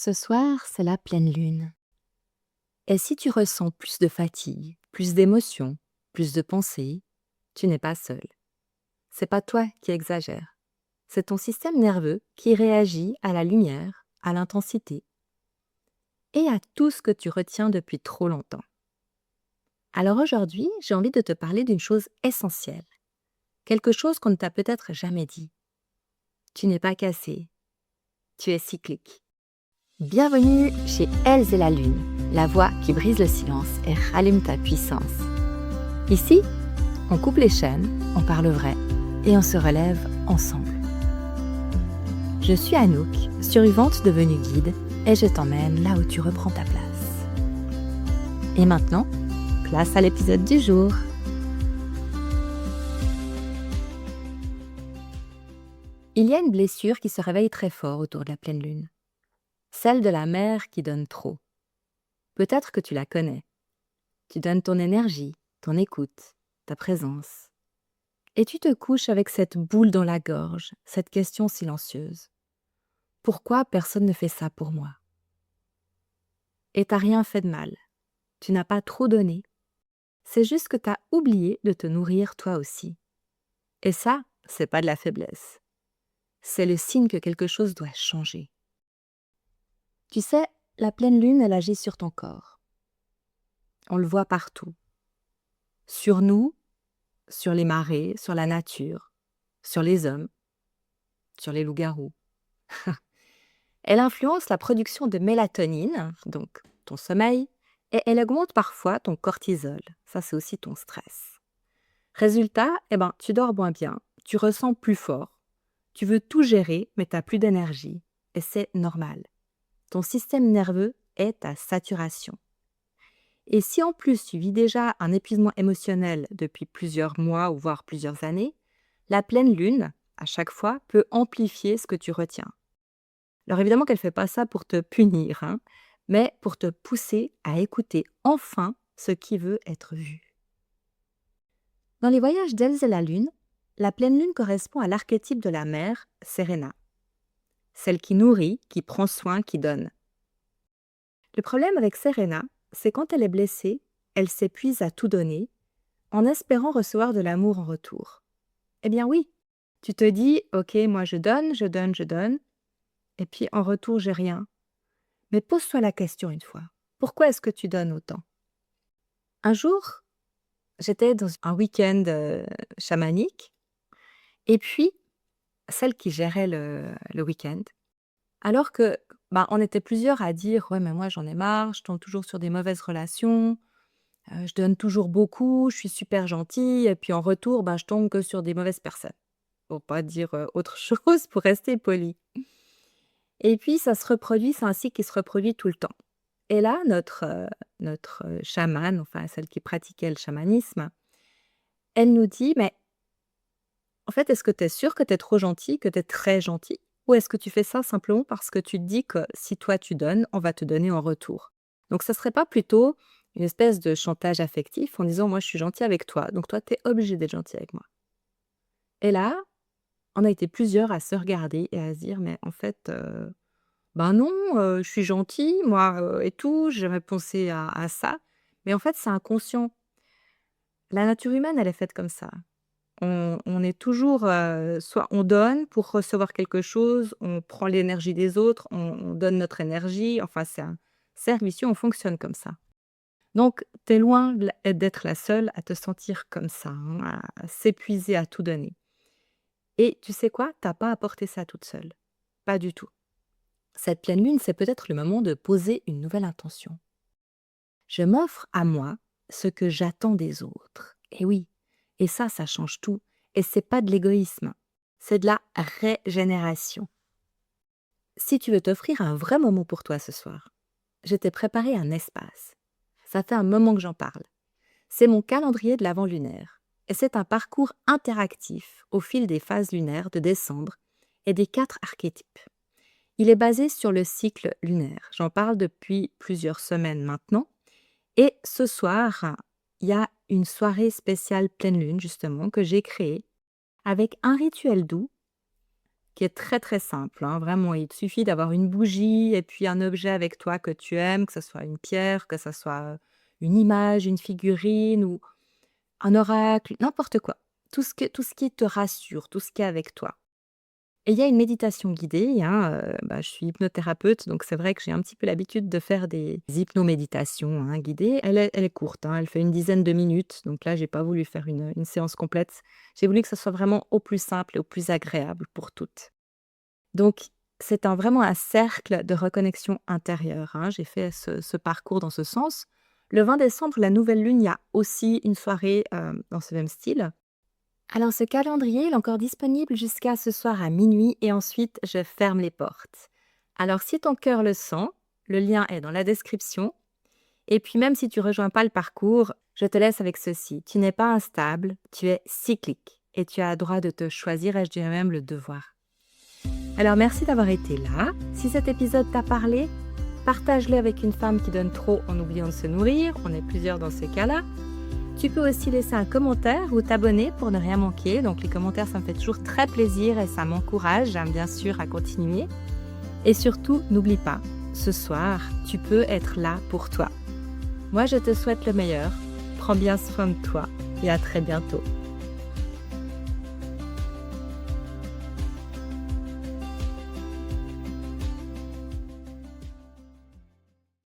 Ce soir, c'est la pleine lune. Et si tu ressens plus de fatigue, plus d'émotions, plus de pensées, tu n'es pas seul. C'est pas toi qui exagères. C'est ton système nerveux qui réagit à la lumière, à l'intensité et à tout ce que tu retiens depuis trop longtemps. Alors aujourd'hui, j'ai envie de te parler d'une chose essentielle. Quelque chose qu'on ne t'a peut-être jamais dit. Tu n'es pas cassé. Tu es cyclique. Bienvenue chez Elles et la Lune, la voix qui brise le silence et rallume ta puissance. Ici, on coupe les chaînes, on parle vrai et on se relève ensemble. Je suis Anouk, survivante devenue guide, et je t'emmène là où tu reprends ta place. Et maintenant, place à l'épisode du jour. Il y a une blessure qui se réveille très fort autour de la pleine lune. Celle de la mère qui donne trop. Peut-être que tu la connais. Tu donnes ton énergie, ton écoute, ta présence. Et tu te couches avec cette boule dans la gorge, cette question silencieuse. Pourquoi personne ne fait ça pour moi? Et t'as rien fait de mal. Tu n'as pas trop donné. C'est juste que t'as oublié de te nourrir toi aussi. Et ça, c'est pas de la faiblesse. C'est le signe que quelque chose doit changer. Tu sais, la pleine lune, elle agit sur ton corps. On le voit partout. Sur nous, sur les marées, sur la nature, sur les hommes, sur les loups-garous. Elle influence la production de mélatonine, donc ton sommeil, et elle augmente parfois ton cortisol. Ça, c'est aussi ton stress. Résultat, tu dors moins bien, tu ressens plus fort, tu veux tout gérer, mais tu n'as plus d'énergie. Et c'est normal. Ton système nerveux est à saturation. Et si en plus tu vis déjà un épuisement émotionnel depuis plusieurs mois ou voire plusieurs années, la pleine lune, à chaque fois, peut amplifier ce que tu retiens. Alors évidemment qu'elle ne fait pas ça pour te punir, mais pour te pousser à écouter enfin ce qui veut être vu. Dans les voyages d'Elles et la Lune, la pleine lune correspond à l'archétype de la mère, Serena. Celle qui nourrit, qui prend soin, qui donne. Le problème avec Serena, c'est quand elle est blessée, elle s'épuise à tout donner, en espérant recevoir de l'amour en retour. Eh bien oui, tu te dis, ok, moi je donne, et puis en retour j'ai rien. Mais pose-toi la question une fois. Pourquoi est-ce que tu donnes autant? Un jour, j'étais dans un week-end chamanique, et puis celle qui gérait le week-end, alors que on était plusieurs à dire ouais mais moi j'en ai marre, je tombe toujours sur des mauvaises relations, je donne toujours beaucoup, je suis super gentille, et puis en retour je tombe que sur des mauvaises personnes. Pour pas dire autre chose, pour rester poli. Et puis ça se reproduit, c'est un cycle qui se reproduit tout le temps. Et là, notre chamane, enfin celle qui pratiquait le chamanisme, elle nous dit: «Mais en fait, est-ce que tu es sûre que tu es trop gentille, que tu es très gentille? Ou est-ce que tu fais ça simplement parce que tu te dis que si toi tu donnes, on va te donner en retour?» Donc ça serait pas plutôt une espèce de chantage affectif en disant: «Moi je suis gentille avec toi, donc toi tu es obligée d'être gentille avec moi?» Et là, on a été plusieurs à se regarder et à se dire: «Mais en fait, ben non, je suis gentille moi, et tout, j'ai jamais pensé à ça». Mais en fait, c'est inconscient. La nature humaine, elle est faite comme ça. On est toujours, soit on donne pour recevoir quelque chose, on prend l'énergie des autres, on donne notre énergie, enfin c'est un cercle vicieux, on fonctionne comme ça. Donc tu es loin d'être la seule à te sentir comme ça, à s'épuiser à tout donner. Et tu sais quoi? Tu as pas à porter ça toute seule. Pas du tout. Cette pleine lune, c'est peut-être le moment de poser une nouvelle intention. Je m'offre à moi ce que j'attends des autres. Et oui, et ça change tout. Et c'est pas de l'égoïsme, c'est de la régénération. Si tu veux t'offrir un vrai moment pour toi ce soir, je t'ai préparé un espace. Ça fait un moment que j'en parle. C'est mon calendrier de l'avant lunaire. Et c'est un parcours interactif au fil des phases lunaires de décembre et des 4 archétypes. Il est basé sur le cycle lunaire. J'en parle depuis plusieurs semaines maintenant. Et ce soir, il y a une soirée spéciale pleine lune, justement, que j'ai créée avec un rituel doux qui est très, très simple, hein, vraiment. Il te suffit d'avoir une bougie et puis un objet avec toi que tu aimes, que ce soit une pierre, que ce soit, une image, une figurine ou un oracle, n'importe quoi. Tout ce qui te rassure, tout ce qui est avec toi. Et il y a une méditation guidée, hein, je suis hypnothérapeute, donc c'est vrai que j'ai un petit peu l'habitude de faire des hypnoméditations, hein, guidées. Elle est courte, hein, elle fait une dizaine de minutes, donc là, j'ai pas voulu faire une séance complète. J'ai voulu que ça soit vraiment au plus simple et au plus agréable pour toutes. Donc c'est vraiment un cercle de reconnexion intérieure, hein. J'ai fait ce parcours dans ce sens. Le 20 décembre, la nouvelle lune, il y a aussi une soirée, dans ce même style. Alors ce calendrier, il est encore disponible jusqu'à ce soir à minuit et ensuite je ferme les portes. Alors si ton cœur le sent, le lien est dans la description. Et puis même si tu rejoins pas le parcours, je te laisse avec ceci. Tu n'es pas instable, tu es cyclique et tu as le droit de te choisir et je dirais même le devoir. Alors merci d'avoir été là. Si cet épisode t'a parlé, partage-le avec une femme qui donne trop en oubliant de se nourrir. On est plusieurs dans ce cas-là. Tu peux aussi laisser un commentaire ou t'abonner pour ne rien manquer. Donc les commentaires, ça me fait toujours très plaisir et ça m'encourage, bien sûr, à continuer. Et surtout, n'oublie pas, ce soir, tu peux être là pour toi. Moi, je te souhaite le meilleur. Prends bien soin de toi et à très bientôt.